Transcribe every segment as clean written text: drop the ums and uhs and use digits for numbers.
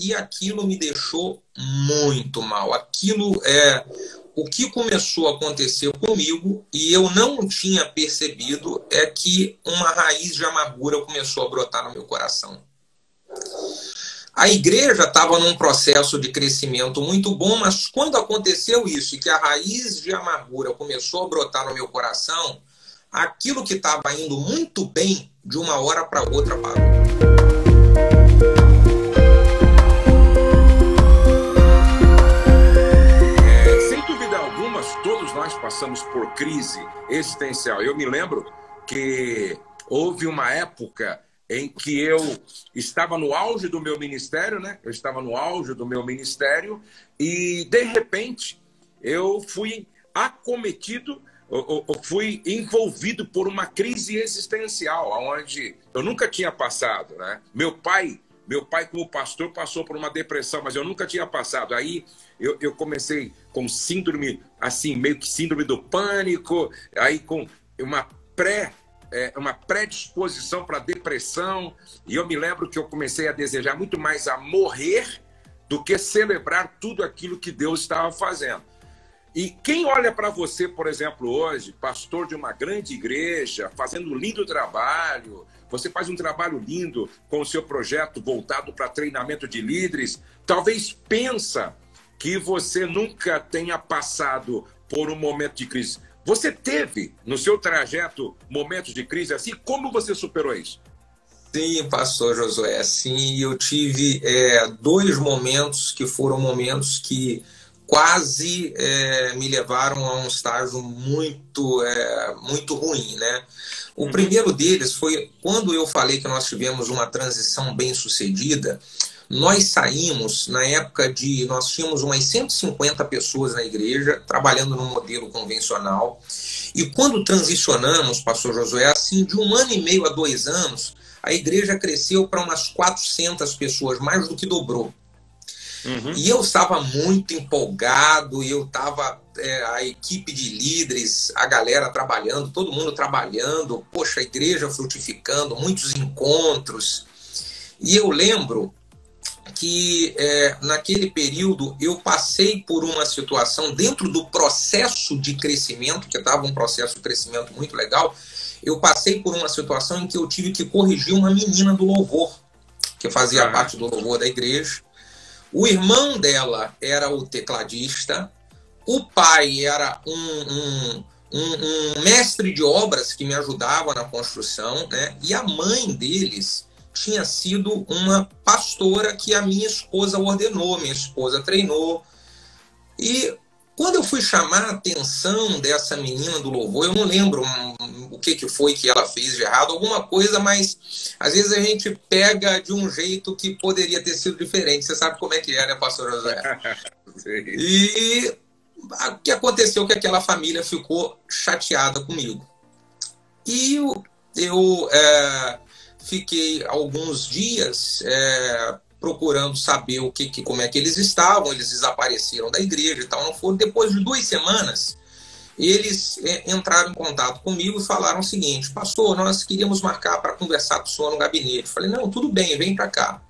e aquilo me deixou muito mal. O que começou a acontecer comigo e eu não tinha percebido é que uma raiz de amargura começou a brotar no meu coração. A igreja estava num processo de crescimento muito bom, mas quando aconteceu isso e que a raiz de amargura começou a brotar no meu coração, aquilo que estava indo muito bem, de uma hora para outra parou. Sem dúvida alguma, todos nós passamos por crise existencial. Eu me lembro que houve uma época em que eu estava no auge do meu ministério, né? Eu estava no auge do meu ministério e, de repente, eu fui acometido, eu fui envolvido por uma crise existencial, onde eu nunca tinha passado, né? Meu pai, como pastor, passou por uma depressão, mas eu nunca tinha passado. Aí eu comecei com síndrome, assim, meio que síndrome do pânico, aí com uma predisposição para depressão, e eu me lembro que eu comecei a desejar muito mais a morrer do que celebrar tudo aquilo que Deus estava fazendo. E quem olha para você, por exemplo, hoje, pastor de uma grande igreja, fazendo um lindo trabalho, você faz um trabalho lindo com o seu projeto voltado para treinamento de líderes, talvez pensa que você nunca tenha passado por um momento de crise. Você teve, no seu trajeto, momentos de crise assim? Como você superou isso? Sim, pastor Josué, sim, eu tive dois momentos que foram momentos que quase me levaram a um estágio muito ruim, né? O primeiro deles foi quando eu falei que nós tivemos uma transição bem sucedida. Nós saímos, na época nós tínhamos umas 150 pessoas na igreja, trabalhando no modelo convencional. E quando transicionamos, pastor Josué, assim, de 1 ano e meio a 2 anos, a igreja cresceu para umas 400 pessoas, mais do que dobrou. E eu estava muito empolgado, e eu estava, a equipe de líderes, a galera trabalhando, todo mundo trabalhando, poxa, a igreja frutificando, muitos encontros. E eu lembro que naquele período eu passei por uma situação dentro do processo de crescimento, que estava um processo de crescimento muito legal, eu passei por uma situação em que eu tive que corrigir uma menina do louvor, que fazia parte do louvor da igreja. O irmão dela era o tecladista, o pai era um mestre de obras que me ajudava na construção, né? E a mãe deles tinha sido uma pastora que a minha esposa ordenou, minha esposa treinou. E quando eu fui chamar a atenção dessa menina do louvor, eu não lembro o que foi que ela fez de errado, alguma coisa, mas às vezes a gente pega de um jeito que poderia ter sido diferente. Você sabe como é que é, né, pastor José? E o que aconteceu é que aquela família ficou chateada comigo. E eu fiquei alguns dias procurando saber como é que eles estavam. Eles desapareceram da igreja e tal, não foram. Depois de 2 semanas, eles entraram em contato comigo e falaram o seguinte: pastor, nós queríamos marcar para conversar com o senhor no gabinete. Eu falei, não, tudo bem, vem para cá.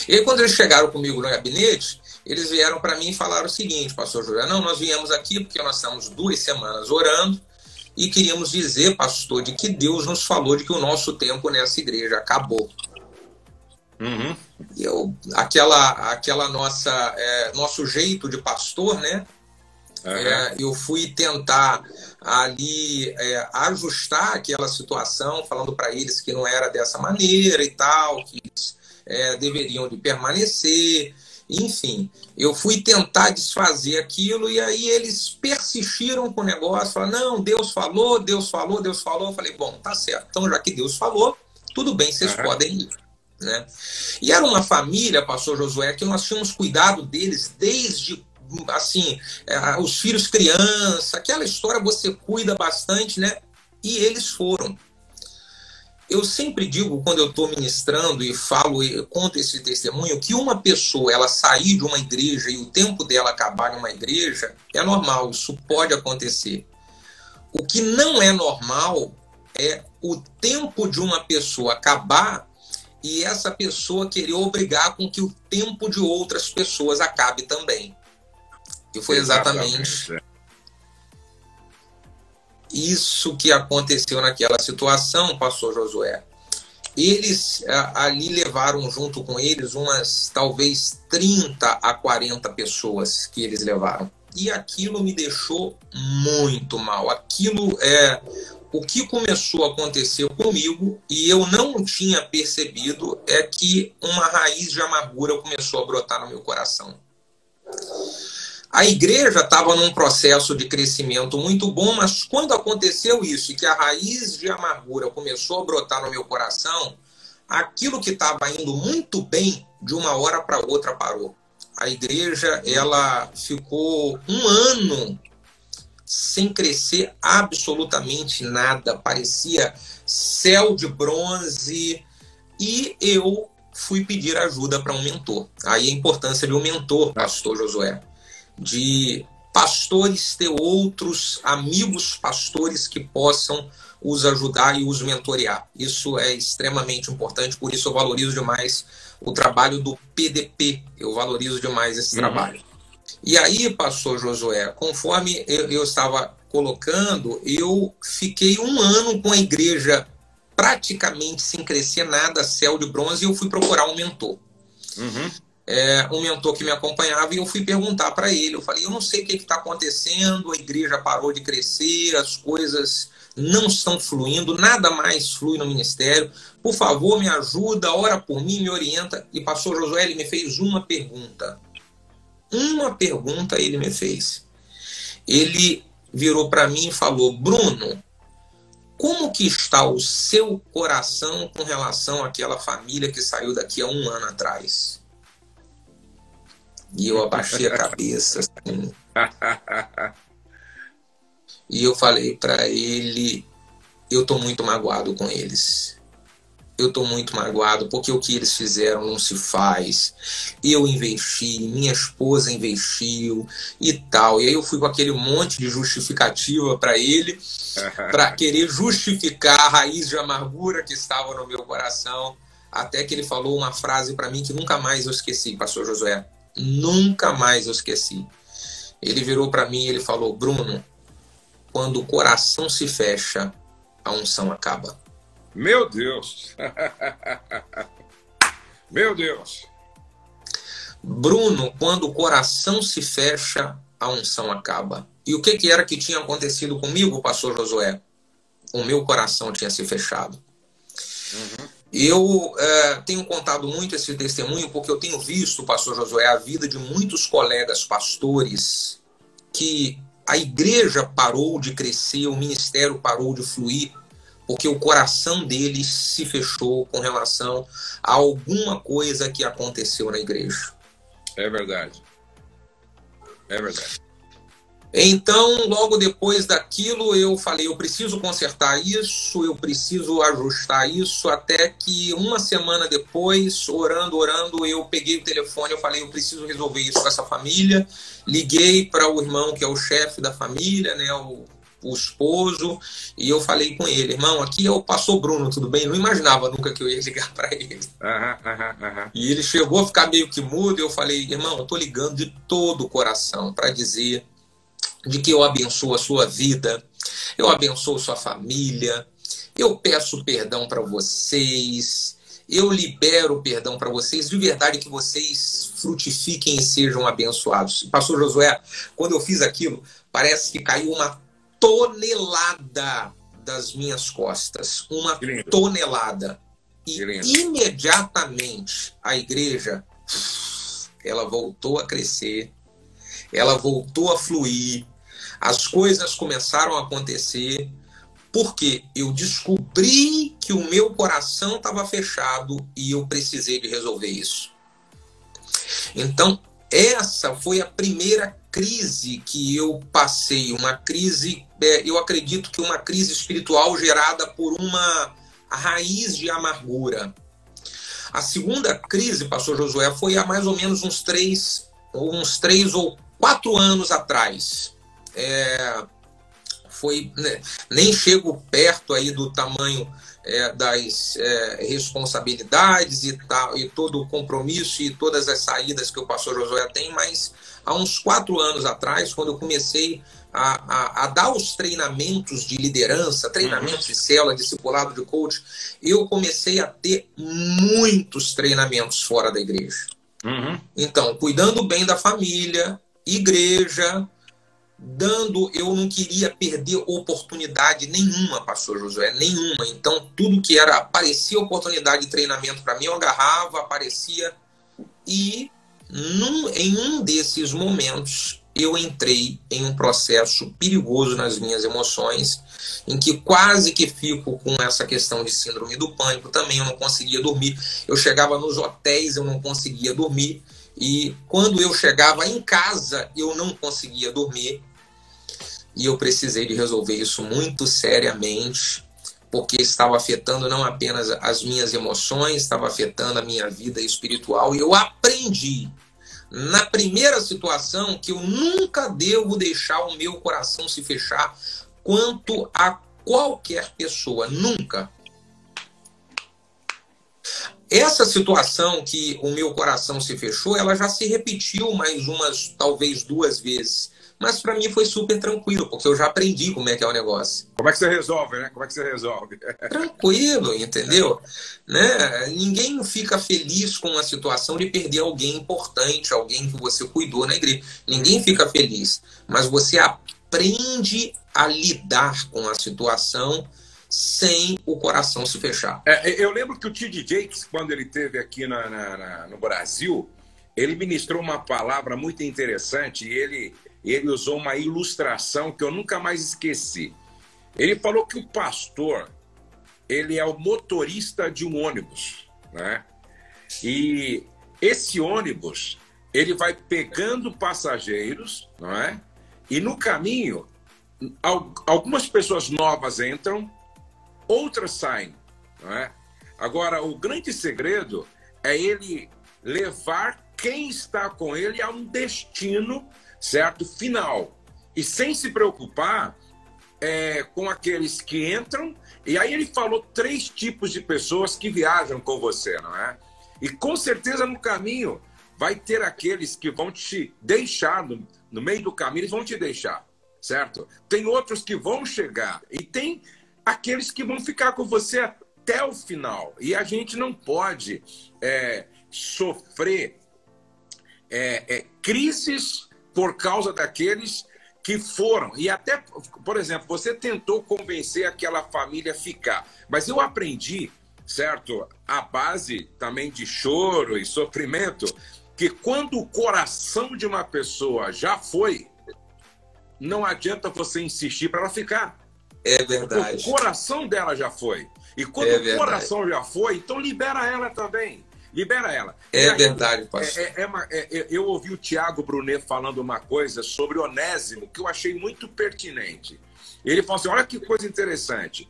E aí, quando eles chegaram comigo no gabinete, eles vieram para mim e falaram o seguinte: pastor Júlio, não, nós viemos aqui porque nós estamos 2 semanas orando e queríamos dizer, pastor, de que Deus nos falou de que o nosso tempo nessa igreja acabou. E aquela nosso jeito de pastor, né? Eu fui tentar ali ajustar aquela situação, falando para eles que não era dessa maneira e tal, que eles deveriam de permanecer. Enfim, eu fui tentar desfazer aquilo e aí eles persistiram com o negócio, falaram, não, Deus falou, Deus falou, Deus falou. Eu falei, bom, tá certo, então já que Deus falou, tudo bem, vocês podem ir. Né? E era uma família, pastor Josué, que nós tínhamos cuidado deles desde, assim, os filhos criança, aquela história você cuida bastante, né? E eles foram. Eu sempre digo, quando eu estou ministrando e falo e conto esse testemunho, que uma pessoa ela sair de uma igreja e o tempo dela acabar em uma igreja é normal, isso pode acontecer. O que não é normal é o tempo de uma pessoa acabar e essa pessoa querer obrigar com que o tempo de outras pessoas acabe também. E foi exatamente isso que aconteceu naquela situação, pastor Josué. Eles ali levaram junto com eles umas talvez 30 a 40 pessoas que eles levaram. E aquilo me deixou muito mal. Aquilo o que começou a acontecer comigo e eu não tinha percebido é que uma raiz de amargura começou a brotar no meu coração. A igreja estava num processo de crescimento muito bom, mas quando aconteceu isso e que a raiz de amargura começou a brotar no meu coração, aquilo que estava indo muito bem, de uma hora para outra parou. A igreja, ela ficou um ano sem crescer absolutamente nada, parecia céu de bronze, e eu fui pedir ajuda para um mentor. Aí a importância de um mentor, pastor Josué, de pastores ter outros amigos pastores que possam os ajudar e os mentorear. Isso é extremamente importante, por isso eu valorizo demais o trabalho do PDP, eu valorizo demais esse trabalho. E aí, pastor Josué, conforme eu estava colocando, eu fiquei um ano com a igreja praticamente sem crescer nada, céu de bronze, e eu fui procurar um mentor. Um mentor que me acompanhava, e eu fui perguntar para ele. Eu falei, eu não sei o que está acontecendo, a igreja parou de crescer, as coisas não estão fluindo, nada mais flui no ministério. Por favor, me ajuda, ora por mim, me orienta. E pastor Josué, ele me fez uma pergunta. Uma pergunta ele me fez. Ele virou para mim e falou, Bruno, como que está o seu coração com relação àquela família que saiu daqui a um ano atrás? E eu abaixei a cabeça assim. E eu falei para ele, eu estou muito magoado com eles. Eu estou muito magoado porque o que eles fizeram não se faz. Eu investi, minha esposa investiu e tal. E aí eu fui com aquele monte de justificativa para ele, para querer justificar a raiz de amargura que estava no meu coração. Até que ele falou uma frase para mim que nunca mais eu esqueci, pastor Josué. Nunca mais eu esqueci. Ele virou para mim e ele falou, Bruno, quando o coração se fecha, a unção acaba. Meu Deus! Meu Deus! Bruno, quando o coração se fecha, a unção acaba. E o que era que tinha acontecido comigo, pastor Josué? O meu coração tinha se fechado. Eu tenho contado muito esse testemunho porque eu tenho visto, pastor Josué, a vida de muitos colegas pastores que a igreja parou de crescer, o ministério parou de fluir, porque o coração deles se fechou com relação a alguma coisa que aconteceu na igreja. É verdade. É verdade. Então, logo depois daquilo, eu falei, eu preciso consertar isso, eu preciso ajustar isso, até que uma semana depois, orando, eu peguei o telefone, eu falei, eu preciso resolver isso com essa família. Liguei para o irmão que é o chefe da família, né, o esposo, e eu falei com ele, irmão, aqui é o pastor Bruno, tudo bem? Não imaginava nunca que eu ia ligar para ele. E ele chegou a ficar meio que mudo, e eu falei, irmão, eu tô ligando de todo o coração para dizer de que eu abençoo a sua vida, eu abençoo sua família, eu peço perdão para vocês, eu libero perdão para vocês, de verdade que vocês frutifiquem e sejam abençoados. Pastor Josué, quando eu fiz aquilo, parece que caiu uma tonelada das minhas costas, uma tonelada. E imediatamente a igreja, ela voltou a crescer, ela voltou a fluir, as coisas começaram a acontecer, porque eu descobri que o meu coração estava fechado e eu precisei de resolver isso. Então, essa foi a primeira crise que eu passei, uma crise, eu acredito que uma crise espiritual gerada por uma raiz de amargura. A segunda crise, pastor Josué, foi há mais ou menos uns 3 ou 4 anos atrás. foi, né, nem chego perto aí do tamanho das responsabilidades e todo o compromisso e todas as saídas que o pastor Josué tem, mas há uns 4 anos atrás, quando eu comecei a dar os treinamentos de liderança, treinamentos de célula, discipulado de coach, eu comecei a ter muitos treinamentos fora da igreja. Então, cuidando bem da família, igreja, eu não queria perder oportunidade nenhuma, pastor Josué, nenhuma. Então, tudo que aparecia oportunidade de treinamento para mim, eu agarrava, aparecia. E em um desses momentos, eu entrei em um processo perigoso nas minhas emoções, em que quase que fico com essa questão de síndrome do pânico também. Eu não conseguia dormir. Eu chegava nos hotéis, eu não conseguia dormir. E quando eu chegava em casa, eu não conseguia dormir. E eu precisei de resolver isso muito seriamente, porque estava afetando não apenas as minhas emoções, estava afetando a minha vida espiritual. E eu aprendi, na primeira situação, que eu nunca devo deixar o meu coração se fechar quanto a qualquer pessoa. Nunca. Essa situação que o meu coração se fechou, ela já se repetiu mais umas, talvez 2 vezes. Mas para mim foi super tranquilo, porque eu já aprendi como é que é o negócio. Como é que você resolve, né? Como é que você resolve? Tranquilo, entendeu? Né? Ninguém fica feliz com a situação de perder alguém importante, alguém que você cuidou na igreja. Ninguém fica feliz. Mas você aprende a lidar com a situação sem o coração se fechar. Eu lembro que o T.D. Jakes, quando ele esteve aqui no Brasil, ele ministrou uma palavra muito interessante e ele usou uma ilustração que eu nunca mais esqueci. Ele falou que o pastor, ele é o motorista de um ônibus, né? E esse ônibus, ele vai pegando passageiros, não é? E no caminho, algumas pessoas novas entram, outras saem, não é? Agora, o grande segredo é ele levar quem está com ele a um destino, certo? Final. E sem se preocupar com aqueles que entram. E aí ele falou 3 tipos de pessoas que viajam com você, não é? E com certeza no caminho vai ter aqueles que vão te deixar, no meio do caminho eles vão te deixar, certo? Tem outros que vão chegar e tem aqueles que vão ficar com você até o final. E a gente não pode sofrer crises por causa daqueles que foram. E até, por exemplo, você tentou convencer aquela família a ficar. Mas eu aprendi, certo, à base também de choro e sofrimento, que quando o coração de uma pessoa já foi, não adianta você insistir para ela ficar. É verdade. Porque o coração dela já foi. E quando o coração já foi, então libera ela também. Libera ela. Verdade, pastor. Eu ouvi o Tiago Brunet falando uma coisa sobre Onésimo, que eu achei muito pertinente. Ele falou assim, olha que coisa interessante.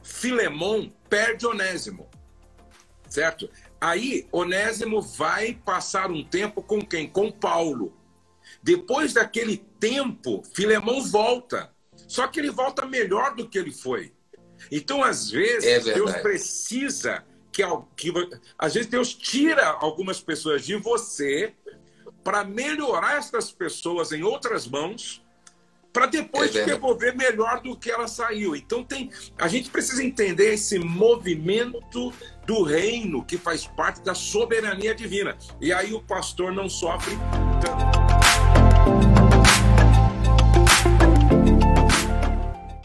Filemon perde Onésimo, certo? Aí, Onésimo vai passar um tempo com quem? Com Paulo. Depois daquele tempo, Filemon volta. Só que ele volta melhor do que ele foi. Então, às vezes, Deus precisa... às vezes Deus tira algumas pessoas de você para melhorar essas pessoas em outras mãos, para depois te devolver melhor do que ela saiu. Então a gente precisa entender esse movimento do reino que faz parte da soberania divina. E aí o pastor não sofre tanto.